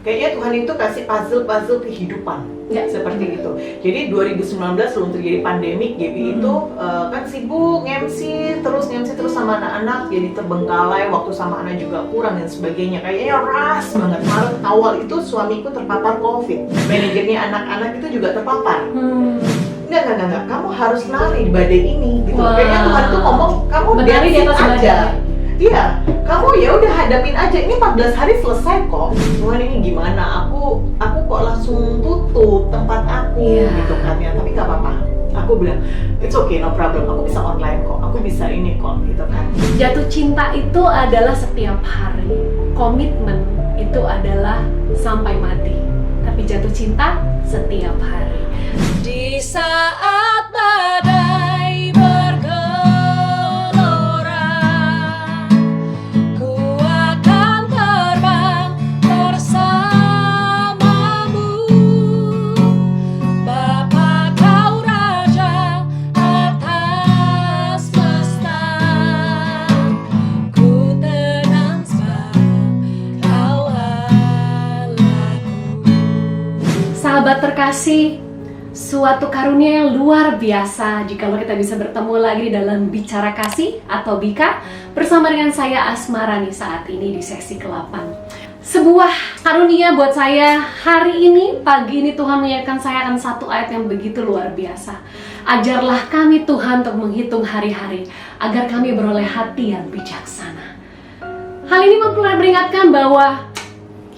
kayaknya Tuhan itu kasih puzzle kehidupan seperti itu. Jadi 2019 sebelum terjadi pandemik, Gaby itu kan sibuk MC terus sama anak-anak, jadi terbengkalai, waktu sama anak juga kurang dan sebagainya. Kayaknya ras banget. Maret awal itu suamiku terpapar COVID, manajernya anak-anak itu juga terpapar. Enggak, kamu harus lari di badai ini gitu. Kayaknya Tuhan tuh ngomong, kamu berlari di atas aja. Iya, kamu ya udah hadapin aja. Ini 14 hari selesai kok. Tuhan ini gimana? Aku kok langsung tutup tempat aku gitu kan ya. Tapi nggak apa-apa. Aku bilang, it's okay, no problem. Aku bisa online kok. Aku bisa ini kok gitu kan. Jatuh cinta itu adalah setiap hari. Komitmen itu adalah sampai mati. Tapi jatuh cinta setiap hari. Di saat badai bergelora, ku akan terbang bersamamu. Bapa kau raja atas semesta, ku tenang sebab kau Allahku. Sahabat terkasih, suatu karunia yang luar biasa jikalau kita bisa bertemu lagi dalam Bicara Kasih atau Bika bersama dengan saya Asmarani saat ini di sesi ke-8. Sebuah karunia buat saya hari ini, pagi ini Tuhan mengingatkan saya akan satu ayat yang begitu luar biasa. Ajarlah kami Tuhan untuk menghitung hari-hari agar kami beroleh hati yang bijaksana. Hal ini memperingatkan bahwa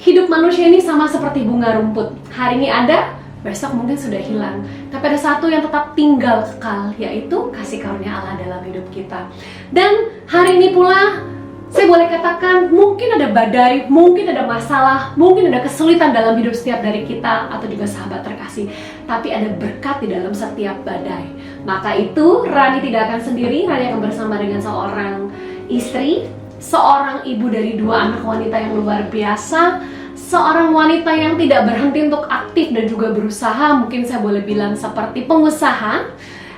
hidup manusia ini sama seperti bunga rumput. Hari ini ada, besok mungkin sudah hilang. Tapi ada satu yang tetap tinggal kekal, yaitu kasih karunia Allah dalam hidup kita. Dan hari ini pula, saya boleh katakan mungkin ada badai, mungkin ada masalah, mungkin ada kesulitan dalam hidup setiap dari kita atau juga sahabat terkasih. Tapi ada berkat di dalam setiap badai. Maka itu Rani tidak akan sendiri. Rani akan bersama dengan seorang istri, seorang ibu dari 2 anak wanita yang luar biasa, seorang wanita yang tidak berhenti untuk aktif dan juga berusaha, mungkin saya boleh bilang seperti pengusaha,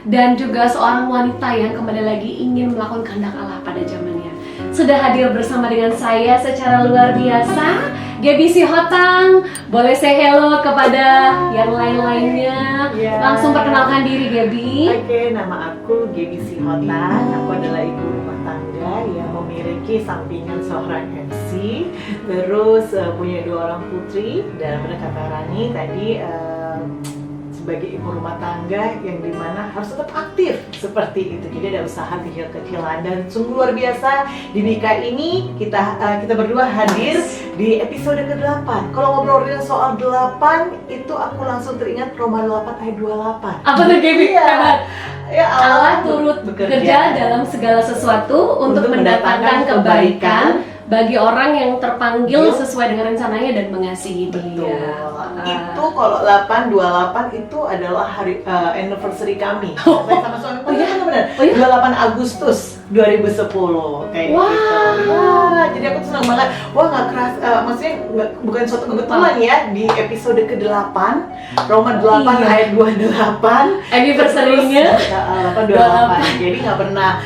dan juga seorang wanita yang kembali lagi ingin melakukan kehendak Allah pada zamannya. Sudah hadir bersama dengan saya secara luar biasa, Gaby Sihotang. Boleh say hello kepada yang lain-lainnya. Langsung perkenalkan diri, Gaby. Oke, nama aku Gaby Sihotang. Aku adalah ibu rumah tangga yang memiliki sampingan seorang MC, terus punya 2 orang putri, dan benar kata Rani tadi sebagai ibu rumah tangga yang dimana harus tetap aktif seperti itu. Jadi ada usaha kecil-kecilan dan sungguh luar biasa di Bika ini kita berdua hadir di episode ke-8. Kalau ngobrolin soal 8 itu aku langsung teringat Roma 8 ayat 28. Apa tuh, Gaby? Ya, Allah turut bekerja dalam segala sesuatu untuk mendatangkan kebaikan bagi orang yang terpanggil sesuai dengan rencananya dan mengasihi Dia. Itu kalau 828 itu adalah hari anniversary kami. Saya sama suamiku benar-benar 28 Agustus 2010 kayak gitu. Jadi aku tuh senang banget. Wah, nggak keras, maksudnya bukan suatu kebetulan ya, di episode ke-8 Roma 8 ayat 28 anniversary-nya 828. Jadi nggak pernah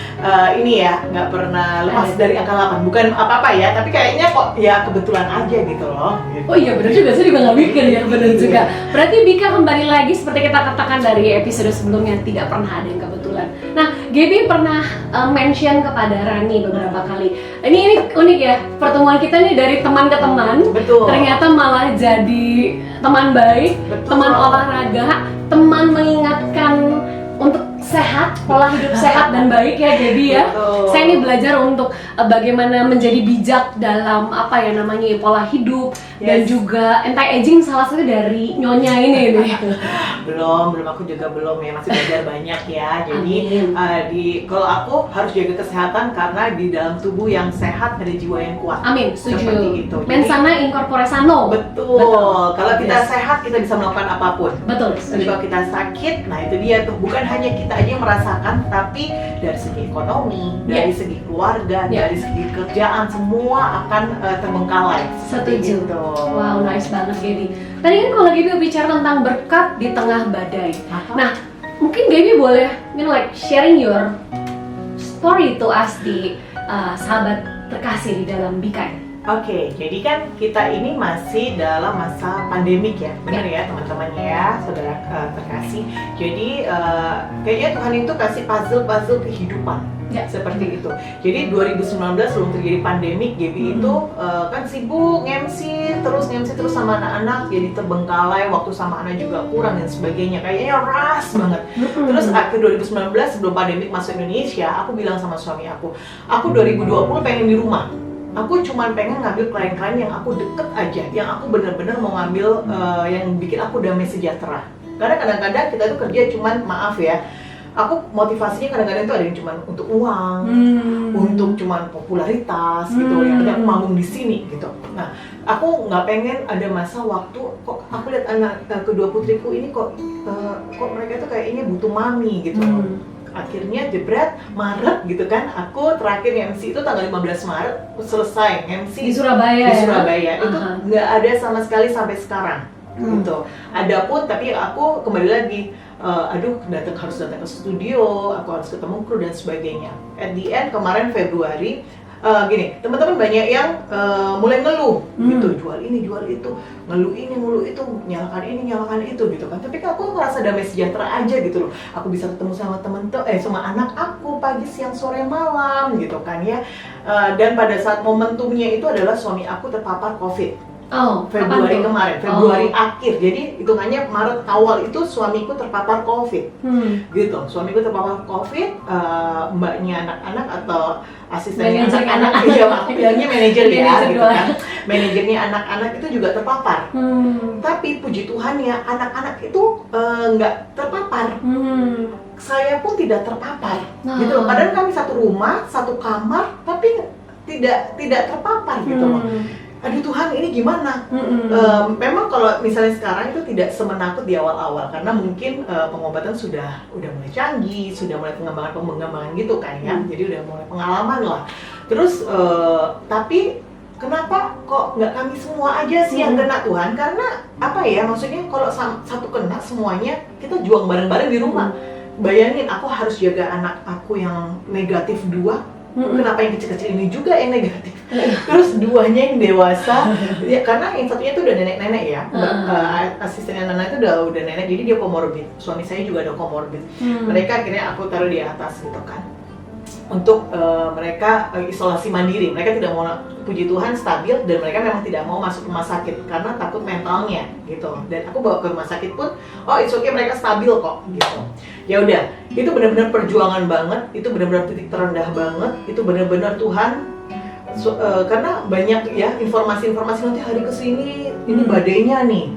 nggak pernah lepas dari angka 8. Bukan apa-apa ya, tapi kayaknya kok ya kebetulan aja gitu loh gitu. Oh iya benar juga, saya juga nggak mikir ya, benar juga. Berarti Bika kembali lagi seperti kita katakan dari episode sebelumnya, tidak pernah ada yang kebetulan. Nah, Gaby pernah mention kepada Rani beberapa kali. Ini unik ya, pertemuan kita nih dari teman ke teman. Betul. Ternyata malah jadi teman baik, teman olahraga, teman mengingatkan untuk sehat, pola hidup sehat dan baik ya Gaby ya. Betul. Saya ini belajar untuk bagaimana menjadi bijak dalam pola hidup dan juga anti-aging, salah satu dari nyonya ini nih. Belum aku juga belum ya, masih belajar banyak ya. Jadi kalau aku harus jaga kesehatan karena di dalam tubuh yang sehat ada jiwa yang kuat. Amin, setuju. Seperti itu. Mens sana in corpore sano. Betul. Kalau kita sehat kita bisa melakukan apapun. Betul. Tapi kalau kita sakit, nah itu dia tuh, bukan hanya kita aja yang merasakan, tapi dari segi ekonomi, dari segi keluarga, dari segi kerjaan, semua akan terbengkalai. Setuju. Gitu. Wow, nice banget Gaby. Tadi kan kalau Gaby bicara tentang berkat di tengah badai. Nah, mungkin Gaby boleh sharing your story to us di sahabat terkasih di dalam Bika. Oke, jadi kan kita ini masih dalam masa pandemik ya, benar ya teman-teman ya, saudara terkasih. Jadi kayaknya Tuhan itu kasih puzzle kehidupan, Ya. seperti itu. Jadi 2019 sebelum terjadi pandemik, Gaby itu kan sibuk MC terus sama anak-anak, jadi terbengkalai, waktu sama anak juga kurang dan sebagainya. Kayaknya ras banget. Terus akhir 2019 sebelum pandemik masuk Indonesia, aku bilang sama suami aku 2020 pengen di rumah. Aku cuman pengen ngambil klien-klien yang aku deket aja, yang aku bener-bener mau ngambil yang bikin aku damai sejahtera. Karena kadang-kadang kita tuh kerja cuman, maaf ya, aku motivasinya kadang-kadang tuh ada yang cuman untuk uang, untuk cuman popularitas gitu, yang penting aku manggung di sini gitu. Nah, aku nggak pengen ada masa waktu, kok aku lihat anak kedua putriku ini kok mereka tuh kayaknya butuh mami gitu. Akhirnya jebret Maret gitu kan, aku terakhir MC itu tanggal 15 Maret selesai MC Di Surabaya. di Surabaya. Itu Aha. nggak ada sama sekali sampai sekarang gitu. Adapun tapi aku kembali lagi harus datang ke studio, aku harus ketemu kru dan sebagainya. At the end kemarin Februari gini, teman-teman banyak yang mulai ngeluh gitu, jual ini, jual itu, ngeluh itu, nyalakan itu gitu kan. Tapi aku ngerasa damai sejahtera aja gitu loh. Aku bisa ketemu sama sama anak aku pagi, siang, sore, malam gitu kan ya. Dan pada saat momentumnya itu adalah suami aku terpapar COVID. Oh, Februari kapan tuh? kemarin, Februari akhir. Jadi hitungannya Maret awal itu suamiku terpapar COVID. Gitu, suamiku terpapar COVID, mbaknya anak-anak atau asistennya Manajer anak-anak, anak-anak. iya aku bilangnya manajer ya Manajer gitu doang. kan. Manajernya anak-anak itu juga terpapar. Tapi puji Tuhan ya, anak-anak itu nggak terpapar. Saya pun tidak terpapar, gitu loh. Padahal kami satu rumah, satu kamar, tapi tidak terpapar gitu loh. Aduh Tuhan, ini gimana? Memang kalau misalnya sekarang itu tidak semenakut di awal-awal, karena mungkin pengobatan udah mulai canggih, sudah mulai pengembangan gitu kan ya, jadi udah mulai pengalaman lah. Terus tapi kenapa kok nggak kami semua aja sih yang kena Tuhan? Karena apa ya, maksudnya kalau satu kena semuanya, kita juang bareng-bareng di rumah. Bayangin, aku harus jaga anak aku yang negatif 2. Kenapa yang kecil-kecil ini juga yang negatif? Terus duanya yang dewasa, ya karena yang satunya itu udah nenek-nenek ya, asistennya Nana itu udah nenek, jadi dia comorbid. Suami saya juga ada comorbid. Mereka akhirnya aku taruh di atas gitu kan, untuk mereka isolasi mandiri. Mereka tidak mau, puji Tuhan stabil, dan mereka memang tidak mau masuk rumah sakit karena takut mentalnya gitu. Dan aku bawa ke rumah sakit pun, oh it's okay, mereka stabil kok gitu. Ya udah, itu benar-benar perjuangan banget, itu benar-benar titik terendah banget, itu benar-benar Tuhan. Karena banyak ya informasi-informasi, nanti hari kesini ini badainya nih.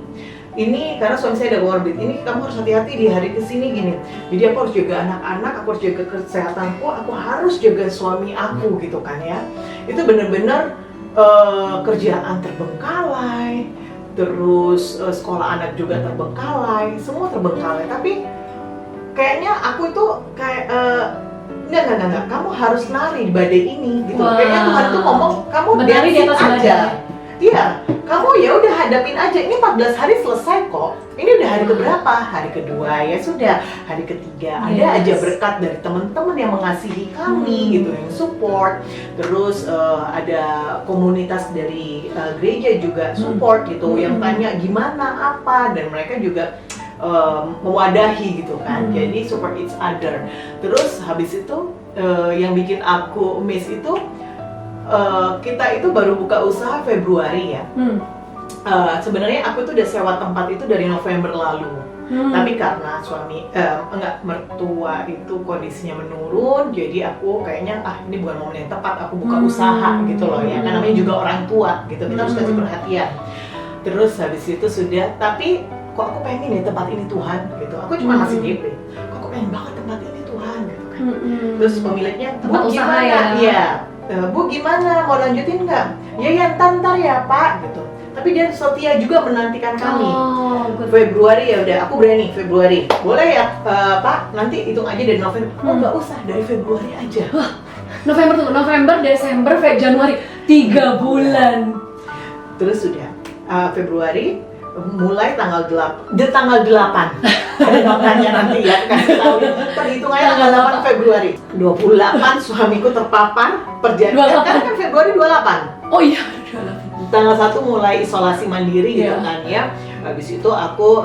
Ini karena suami saya ada comorbid, ini kamu harus hati-hati di hari kesini gini. Jadi aku harus jaga anak-anak, aku harus jaga kesehatanku, aku harus jaga suami aku gitu kan ya. Itu benar-benar kerjaan terbengkalai, terus sekolah anak juga terbengkalai, semua terbengkalai. Tapi kayaknya aku itu kayak enggak, kamu harus nari di badai ini gitu. Wah. Kayaknya Tuhan tuh ngomong, kamu Menari di atas dancing aja. badai. Iya, kamu ya udah hadapin aja. Ini 14 hari selesai kok. Ini udah hari keberapa? Hari kedua, ya sudah. Hari ketiga, ada aja berkat dari teman-teman yang mengasihi kami gitu, yang support. Terus ada komunitas dari gereja juga support gitu, yang tanya gimana apa, dan mereka juga mewadahi gitu kan. Jadi support each other. Terus habis itu yang bikin aku miss itu, kita itu baru buka usaha Februari ya. Sebenarnya aku tuh udah sewa tempat itu dari November lalu. Tapi karena mertua itu kondisinya menurun, jadi aku kayaknya ini bukan momen yang tepat aku buka usaha gitu loh ya. Karena namanya juga orang tua gitu, kita harus kasih perhatian. Terus habis itu sudah, tapi kok aku pengen ya tempat ini Tuhan gitu. Aku cuma masih DP. Kok aku pengen banget tempat ini Tuhan gitu kan. Terus pemiliknya, Tempat Bu usaha gimana? ya? Iya. Bu gimana? Mau lanjutin nggak? Ya ntar ya Pak gitu. Tapi dia setia juga menantikan kami. Februari ya udah, aku berani Februari. Boleh ya Pak? Nanti hitung aja dari November. Oh nggak usah, dari Februari aja. November, Desember, Januari, 3 bulan. Terus sudah Februari mulai tanggal 8. Ada notanya nanti ya, kasih tahu. Perhitungannya tanggal 8 Februari. 28 suamiku terpapar perjalanan. Karena kan Februari 28. Oh iya. tanggal 1 mulai isolasi mandiri gitu Iya. kan ya. Habis itu aku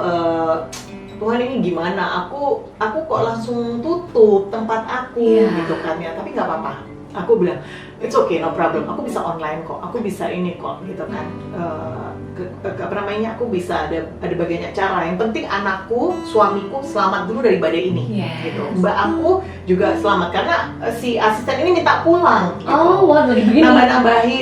Tuhan ini gimana? Aku kok langsung tutup tempat aku Iya. gitu kan ya. Tapi nggak apa-apa. Aku bilang it's okay, no problem. Aku bisa online kok. Aku bisa ini kok gitu kan. Apa namanya? Aku bisa ada banyak cara. Yang penting anakku, suamiku selamat dulu dari badai ini. Yes. Gitu. Mbak aku juga selamat karena si asisten ini minta pulang. Gitu. Oh, wah lagi begini. Nambah-nambahi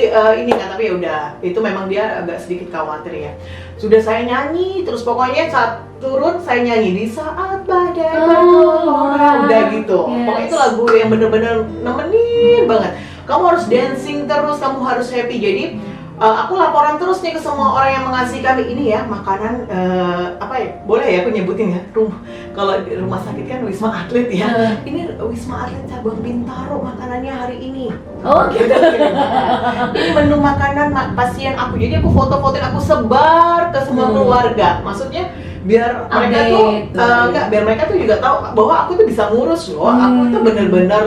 ini kan, tapi ya udah itu memang dia agak sedikit khawatir ya. Sudah saya nyanyi terus pokoknya saat turun saya nyanyi di saat badai bergelora, udah gitu. Yes. Pokoknya itu lagu yang bener-bener nemenin banget. Kamu harus dancing terus, kamu harus happy. Jadi aku laporan terus nih ke semua orang yang mengasihi kami ini ya, makanan apa ya, boleh ya aku nyebutin ya, kalau di rumah sakit kan Wisma Atlet ya, ini Wisma Atlet cabang Bintaro makanannya hari ini. Oh gitu. Ini menu makanan pasien aku, jadi aku foto-fotoin, aku sebar ke semua keluarga, maksudnya biar mereka tuh biar mereka tuh juga tahu bahwa aku tuh bisa ngurus loh, aku tuh bener-bener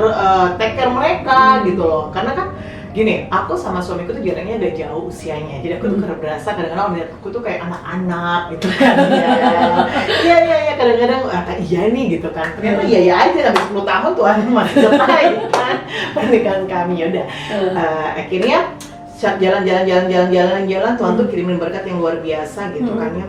take care mereka gitu loh, karena kan gini, aku sama suamiku tuh jaraknya agak jauh usianya, jadi aku tuh berasa kadang-kadang melihat aku tuh kayak anak-anak gitu kan. Iya, kadang-kadang iya nih gitu kan, ternyata iya aja sampai 10 tahun Tuhan masih selesai kan pernikahan kami. Yaudah, akhirnya saat jalan-jalan Tuhan tuh kirimin berkat yang luar biasa gitu kan ya.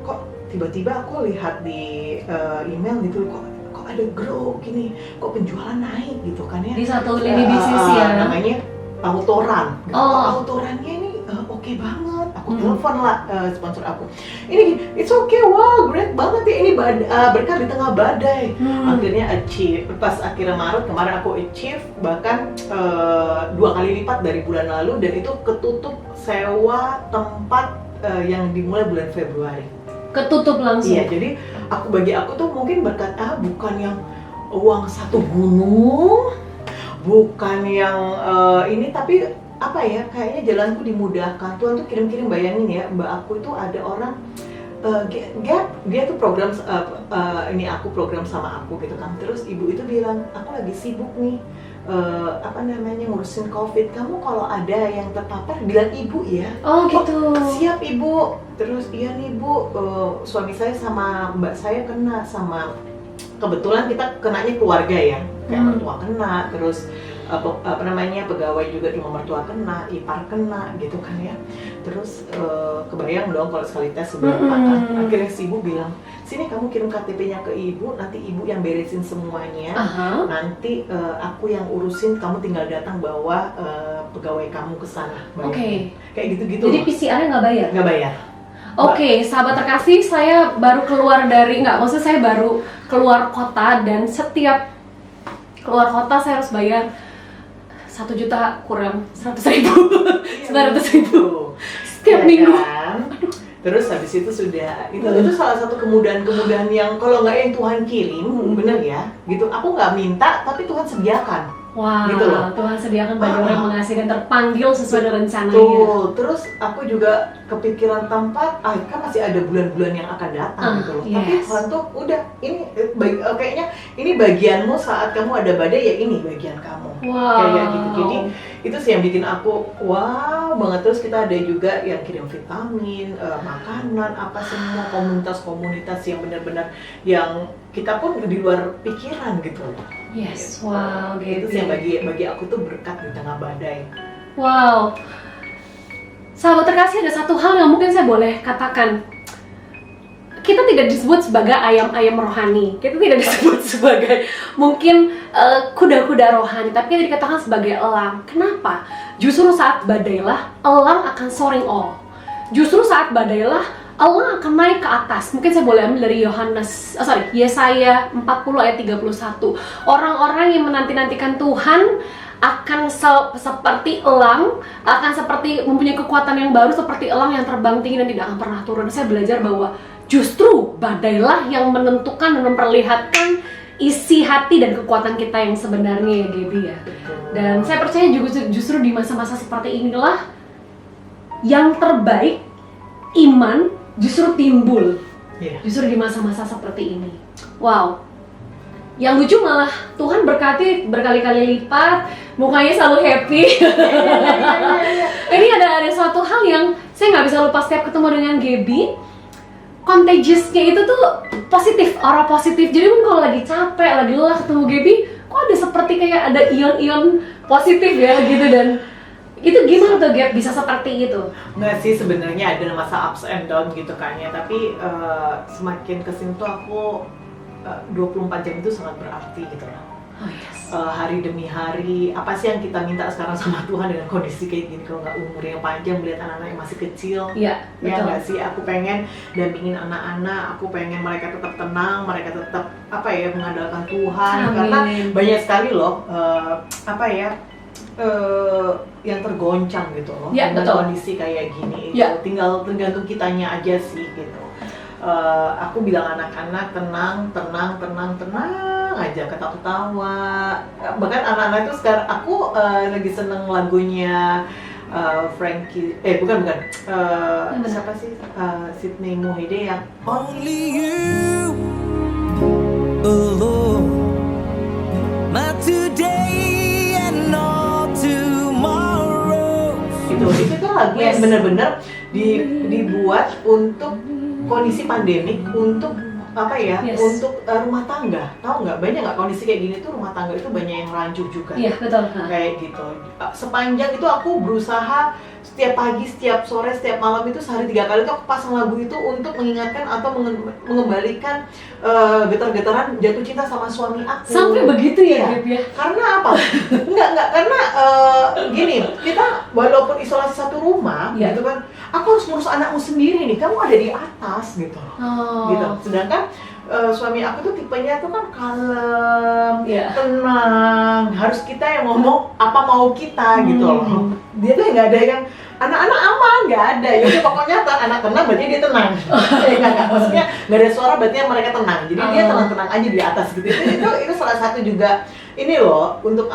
Kok tiba-tiba aku lihat di email gitu, kok ada grow gini, kok penjualan naik gitu kan ya. Di satu lini bisnis ya. Namanya autoran. Gitu. Oh. Autorannya ini oke banget. Aku telepon lah sponsor aku. Ini it's okay, wow, great banget ya, ini berkat di tengah badai. Akhirnya achieve. Pas akhir Maret kemarin aku achieve bahkan 2 kali lipat dari bulan lalu, dan itu ketutup sewa tempat yang dimulai bulan Februari. Ketutup langsung. Iya, jadi bagi aku tuh mungkin berkat bukan yang uang satu gunung, bukan yang ini, tapi apa ya, kayaknya jalanku dimudahkan. Tuhan tuh kirim-kirim, bayangin ya, mbak aku itu ada orang dia tuh program ini aku program sama aku gitu kan. Terus ibu itu bilang, aku lagi sibuk nih ngurusin COVID, kamu kalau ada yang terpapar bilang ibu ya. Oh gitu. Siap ibu. Terus iya nih bu, suami saya sama mbak saya kena, sama kebetulan kita kenanya keluarga ya, kayak mertua kena, terus pegawai juga di rumah mertua kena, ipar kena gitu kan ya. Terus kebayang dong kalau sekali tes seberapa. Akhirnya si ibu bilang, sini kamu kirim KTP-nya ke ibu, nanti ibu yang beresin semuanya. Nanti aku yang urusin, kamu tinggal datang bawa pegawai kamu ke sana. Oke. Kayak gitu-gitu. Jadi PCR-nya nggak bayar? Nggak bayar. Oke, sahabat terkasih, saya baru keluar maksudnya saya baru keluar kota, dan setiap keluar kota saya harus bayar 1 juta kurang 100.000 setiap minggu. Kan? Terus habis itu sudah itu salah satu kemudahan-kemudahan yang kalau nggak yang Tuhan kirim, bener ya, gitu. Aku nggak minta, tapi Tuhan sediakan. Wah, Gitu loh. Tuhan sediakan bagi orang yang mengasihi dan terpanggil sesuai dengan rencananya. Tuh, terus aku juga kepikiran tempat, kan masih ada bulan-bulan yang akan datang gitu loh. Tapi Tuhan tuh udah, ini kayaknya ini bagianmu saat kamu ada badai, ya ini bagian kamu. Wow. Kayak gitu. Jadi itu sih yang bikin aku wow banget. Terus kita ada juga yang kirim vitamin, makanan, apa semua komunitas-komunitas yang benar-benar yang kita pun di luar pikiran gitu. Yes, wow, Itu gitu. sih yang bagi aku tuh berkat di tengah badai. Wow. Sahabat terkasih, ada satu hal yang mungkin saya boleh katakan. Kita tidak disebut sebagai ayam-ayam rohani. Kita tidak disebut sebagai mungkin kuda-kuda rohani, tapi kita dikatakan sebagai elang. Kenapa? Justru saat badailah elang akan soaring all. Justru saat badailah Allah akan naik ke atas. Mungkin saya boleh ambil dari Yesaya 40 ayat 31. Orang-orang yang menanti-nantikan Tuhan akan seperti elang, akan seperti mempunyai kekuatan yang baru, seperti elang yang terbang tinggi dan tidak akan pernah turun. Saya belajar bahwa justru badailah yang menentukan dan memperlihatkan isi hati dan kekuatan kita yang sebenarnya ya, Gaby ya. Dan saya percaya justru di masa-masa seperti inilah yang terbaik, iman justru timbul. Justru di masa-masa seperti ini. Wow. yang lucu malah Tuhan berkati berkali-kali lipat, mukanya selalu happy. Ini ada suatu hal yang saya nggak bisa lupa setiap ketemu dengan Gaby. Contagiousnya itu tuh positif, aura positif. Jadi pun kalau lagi capek, lagi lelah ketemu Gaby, kok ada seperti kayak ada ion-ion positif ya gitu. Dan itu gimana tuh Gap bisa seperti itu? Nggak sih, sebenarnya ada masa ups and down gitu kan ya, tapi semakin kesini tuh aku 24 jam itu sangat berarti gitu loh. Oh yes. Hari demi hari, apa sih yang kita minta sekarang sama Tuhan dengan kondisi kayak gini? Kalau nggak umur yang panjang, melihat anak-anak yang masih kecil. Iya, Ya betul. nggak sih, aku pengen dampingin anak-anak, aku pengen mereka tetap tenang, mereka tetap mengandalkan Tuhan. Amin. Karena banyak sekali loh yang tergoncang gitu loh Ya, dengan betul. kondisi kayak gini. Ya. Itu tinggal tergantung kitanya aja sih gitu. Aku bilang anak-anak tenang aja, ketawa-ketawa. Bahkan anak-anak itu sekarang aku lagi seneng lagunya Frankie, bukan siapa sih, Sydney Mohede yang Only you alone, my today and all tomorrow. itu tuh lagu yang Yes. bener-bener dibuat untuk kondisi pandemik, untuk Yes. untuk rumah tangga. Tahu nggak, banyak nggak kondisi kayak gini tuh rumah tangga itu banyak yang rancur juga. Iya, betul. Kayak gitu. Sepanjang itu aku berusaha setiap pagi, setiap sore, setiap malam itu sehari 3 kali tuh aku pasang lagu itu untuk mengingatkan atau mengembalikan getar-getaran jatuh cinta sama suami aku. Sampai begitu ya, Iya. Gap ya? Karena apa? Enggak, karena gini, kita walaupun isolasi satu rumah, Iya. gitu kan, aku harus ngurus anakmu sendiri nih, kamu ada di atas gitu. Oh. Gitu. Sedangkan suami aku tuh tipenya tuh kan kalem, Iya. tenang, harus kita yang ngomong apa mau kita gitu loh. Dia tuh nggak ada yang anak-anak aman, nggak ada. Jadi pokoknya anak tenang berarti dia tenang. Enggak, maksudnya nggak ada suara berarti mereka tenang. Jadi dia tenang-tenang aja di atas gitu. Itu salah satu juga ini loh, untuk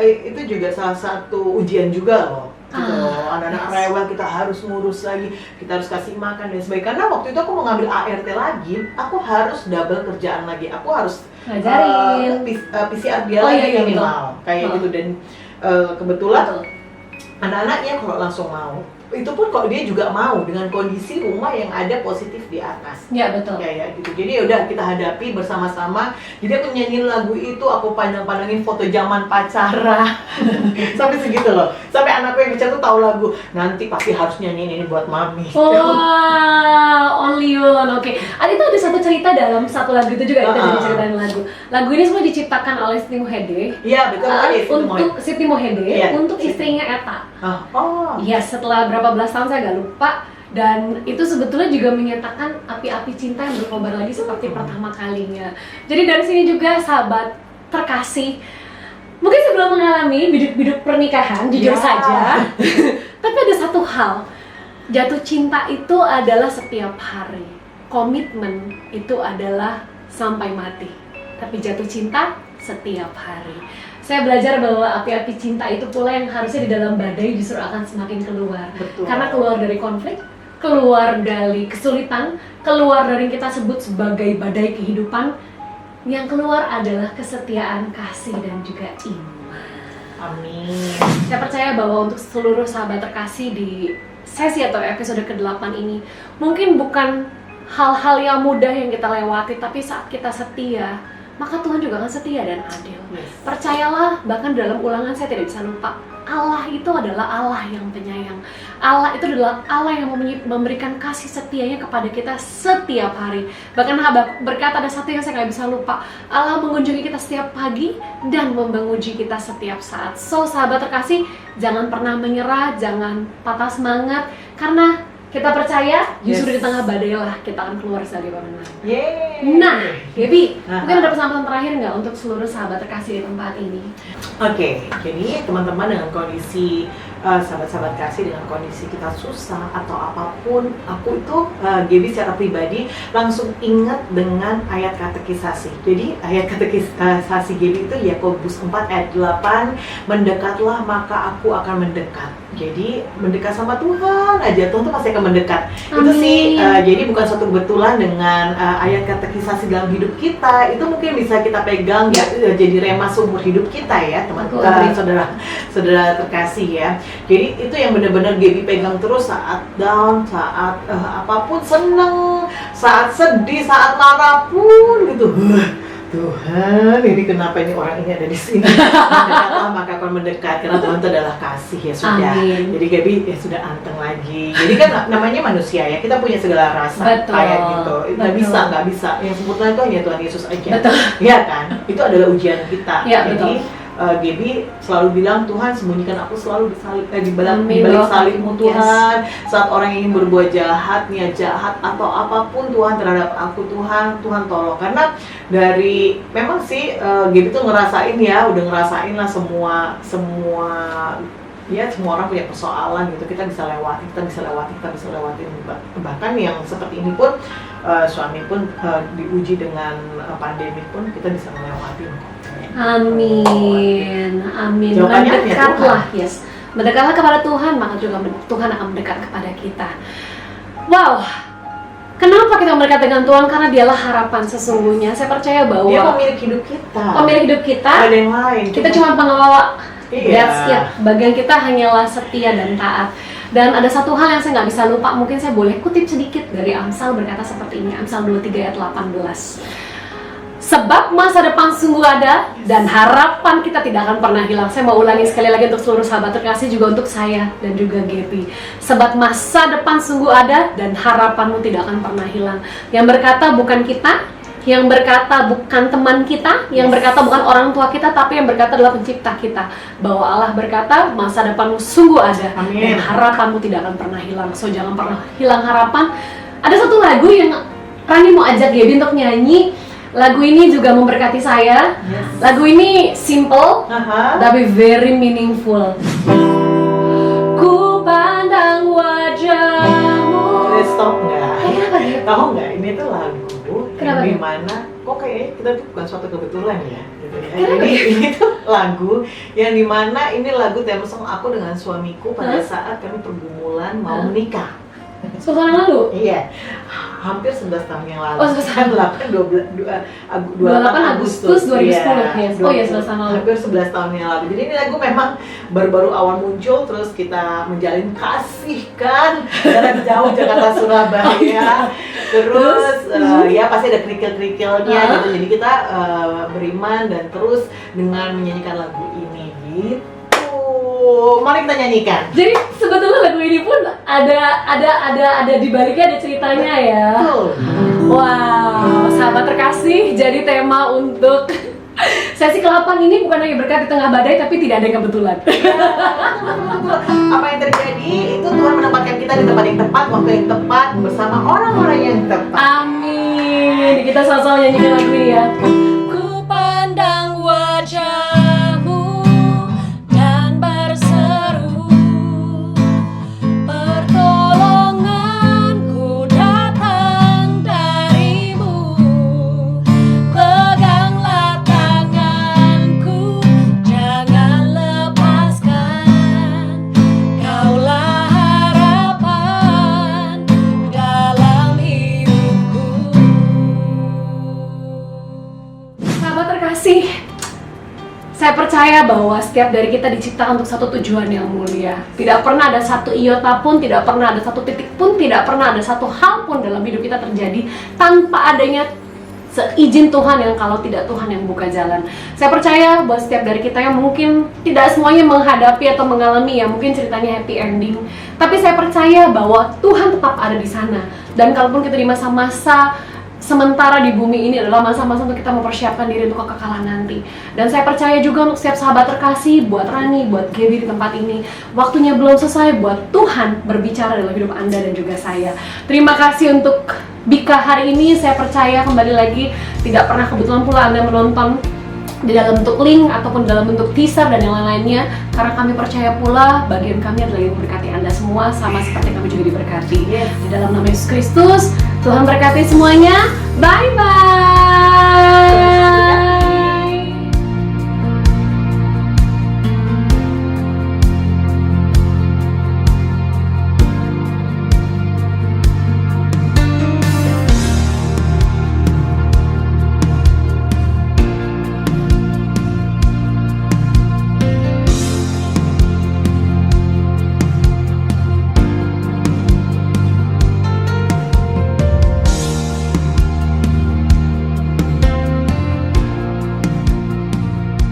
itu juga salah satu ujian juga loh. Gitu loh. Anak-anak Yes. rewel, kita harus ngurus lagi, kita harus kasih makan dan sebagainya. Karena waktu itu aku mau ngambil ART lagi, aku harus double kerjaan lagi. Aku harus Ngajarin. PCR dia Oh, lagi iya, iya, minimal kayak betul. gitu. Dan kebetulan Betul. anak-anaknya kalau langsung mau, itu pun kok dia juga mau dengan kondisi rumah yang ada positif di atas. Ya, betul. Kayak gitu. Jadi udah kita hadapi bersama-sama. Jadi aku nyanyiin lagu itu, aku pandang-pandangin foto zaman pacaran. Sampai segitu loh. Sampai anakku yang kecil tuh tahu lagu. Nanti pasti harus nyanyiin ini buat mami. Oh, Only You Alone. Oke. Itu ada satu cerita dalam satu lagu itu juga, kita jadi ceritain lagu. Lagu ini semua diciptakan oleh Siti Mohede. Iya betul. Untuk Siti Mohede, Iya, untuk Siti. istrinya Eta. Oh. Ya, setelah berapa belas tahun saya nggak lupa. Dan itu sebetulnya juga menyatakan api-api cinta yang berkobar lagi seperti pertama kalinya. Jadi dari sini juga sahabat terkasih, mungkin sebelum mengalami biduk-biduk pernikahan, jujur Ya. saja, tapi ada satu hal, jatuh cinta itu adalah setiap hari, komitmen itu adalah sampai mati, tapi jatuh cinta setiap hari. Saya belajar bahwa api-api cinta itu pula yang harusnya di dalam badai justru akan semakin keluar. Betul. Karena keluar dari konflik, keluar dari kesulitan, keluar dari yang kita sebut sebagai badai kehidupan, yang keluar adalah kesetiaan, kasih, dan juga iman. Amin. Saya percaya bahwa untuk seluruh sahabat terkasih di sesi atau episode ke-8 ini, mungkin bukan hal-hal yang mudah yang kita lewati, tapi saat kita setia, maka Tuhan juga akan setia dan adil. Yes. Percayalah, bahkan dalam Ulangan saya tidak bisa lupa, Allah itu adalah Allah yang penyayang. Allah itu adalah Allah yang memberikan kasih setianya kepada kita setiap hari. Bahkan Habakuk berkata, ada satu yang saya nggak bisa lupa, Allah mengunjungi kita setiap pagi dan menguji kita setiap saat. So sahabat terkasih, jangan pernah menyerah, jangan patah semangat, karena kita percaya justru Yes. di tengah badai lah kita akan keluar sebagai pemenang. Yeay. Nah, Gaby, Aha. mungkin ada pesan-pesan terakhir nggak untuk seluruh sahabat terkasih di tempat ini? Oke, jadi teman-teman dengan kondisi sahabat-sahabat kasih, dengan kondisi kita susah atau apapun, aku itu Gaby secara pribadi langsung ingat dengan ayat katekisasi. Jadi ayat katekisasi Gaby itu Yakobus 4 ayat 8, mendekatlah maka aku akan mendekat. Jadi mendekat sama Tuhan aja, Tuhan tuh pasti akan mendekat. Itu Amin. sih, jadi bukan suatu kebetulan dengan ayat katekisasi dalam hidup kita. Itu mungkin bisa kita pegang ya, jadi rema seumur hidup kita ya, teman-teman, saudara terkasih ya. Jadi itu yang benar-benar Gaby pegang terus saat down, saat apapun, seneng, saat sedih, saat marah pun gitu. Tuhan, ini kenapa ini orang ini ada di sini? Mendekatlah maka akan mendekat, karena Tuhan itu adalah kasih ya sudah. Amin. Jadi Gaby ya sudah anteng lagi. Jadi kan namanya manusia ya, kita punya segala rasa Betul. kayak gitu. Nggak Betul. nggak bisa. Yang sempurna itu hanya Tuhan Yesus aja. Betul. Iya kan? Itu adalah ujian kita. Ya, Jadi betul. Gaby selalu bilang, Tuhan sembunyikan aku selalu di Amin. balik salibmu Yes. Tuhan. Saat orang ingin berbuat jahat, niat jahat atau apapun Tuhan terhadap aku, Tuhan tolong. Karena dari memang sih Gaby tuh ngerasain ya, udah ngerasain lah semua ya, semua orang punya persoalan gitu. Kita bisa lewati. Bahkan yang seperti ini pun suami pun diuji dengan pandemi pun kita bisa melewati. Amin. Jawabannya hanya Mendekatlah, yes. Mendekatlah kepada Tuhan, maka juga Tuhan akan mendekat kepada kita. Wow. Kenapa kita mendekat dengan Tuhan? Karena Dialah harapan sesungguhnya. Saya percaya bahwa Dia pemilik hidup kita. pemilik hidup kita, Ada yang lain. kita cuma pengelola. Iya. That's it. Bagian kita hanyalah setia dan taat. Dan ada satu hal yang saya nggak bisa lupa, mungkin saya boleh kutip sedikit dari Amsal berkata seperti ini, Amsal 23 ayat 18. Sebab masa depan sungguh ada dan harapan kita tidak akan pernah hilang. Saya mau ulangi sekali lagi untuk seluruh sahabat terkasih, juga untuk saya dan juga Gaby. Sebab masa depan sungguh ada dan harapanmu tidak akan pernah hilang. Yang berkata bukan kita, yang berkata bukan teman kita, yang berkata bukan orang tua kita, tapi yang berkata adalah pencipta kita. Bahwa Allah berkata masa depanmu sungguh ada. Amin. Dan harapanmu tidak akan pernah hilang. So jangan pernah hilang harapan. Ada satu lagu yang Rani mau ajak Gaby untuk nyanyi. Lagu ini juga memberkati saya. Yes. Lagu ini simple tapi very meaningful. Ku pandang wajahmu. Boleh stop nggak? Kenapa dia? Tahu nggak? Ini tuh lagu Kenapa? yang dimana kok kayaknya kita tuh bukan suatu kebetulan ya. Gitu ya. Kenapa? Ini tuh lagu yang dimana ini lagu tema song aku dengan suamiku pada saat kami pergumulan mau menikah. 10 tahun lalu? Iya, hampir 11 tahun yang lalu. Oh, 11 tahun. 28 Agustus 2010, yes. Oh iya, 11 tahun lalu. Hampir 11 tahun yang lalu. Jadi ini lagu memang baru-baru awal muncul, terus kita menjalin kasih kan jarak jauh Jakarta Surabaya. Terus ya pasti ada kerikil-kerikilnya gitu. Jadi kita beriman dan terus dengan menyanyikan lagu ini gitu. Mari kita nyanyikan. Jadi sebetulnya lagu ini pun ada di baliknya ada ceritanya ya. Betul. Wow, sahabat terkasih, jadi tema untuk sesi ke-8 ini bukan hanya berkat di tengah badai, tapi tidak ada yang kebetulan. Apa yang terjadi itu Tuhan menempatkan kita di tempat yang tepat, waktu yang tepat, bersama orang-orang yang tepat. Amin. Kita sama-sama nyanyikan lagu ini ya. Ku pandang wajahmu dan berseru, pertolonganku datang darimu. Peganglah tanganku, jangan lepaskan. Kaulah harapan dalam hidupku. Sahabat terkasih, saya percaya bahwa setiap dari kita diciptakan untuk satu tujuan yang mulia. Tidak pernah ada satu iota pun, tidak pernah ada satu titik pun, tidak pernah ada satu hal pun dalam hidup kita terjadi tanpa adanya seizin Tuhan, yang kalau tidak Tuhan yang buka jalan. Saya percaya buat setiap dari kita yang mungkin tidak semuanya menghadapi atau mengalami ya mungkin ceritanya happy ending, tapi saya percaya bahwa Tuhan tetap ada di sana. Dan kalaupun kita di masa-masa sementara di bumi ini adalah masa-masa untuk kita mempersiapkan diri untuk kekekalan nanti. Dan saya percaya juga untuk setiap sahabat terkasih, buat Rani, buat Gaby di tempat ini, waktunya belum selesai buat Tuhan berbicara dalam hidup Anda dan juga saya. Terima kasih untuk Bika hari ini. Saya percaya kembali lagi tidak pernah kebetulan pula Anda menonton di dalam bentuk link ataupun dalam bentuk teaser dan yang lain-lainnya, karena kami percaya pula bagian kami adalah yang memberkati Anda semua sama seperti kami juga diberkati. Di dalam nama Yesus Kristus, Tuhan berkati semuanya. Bye bye.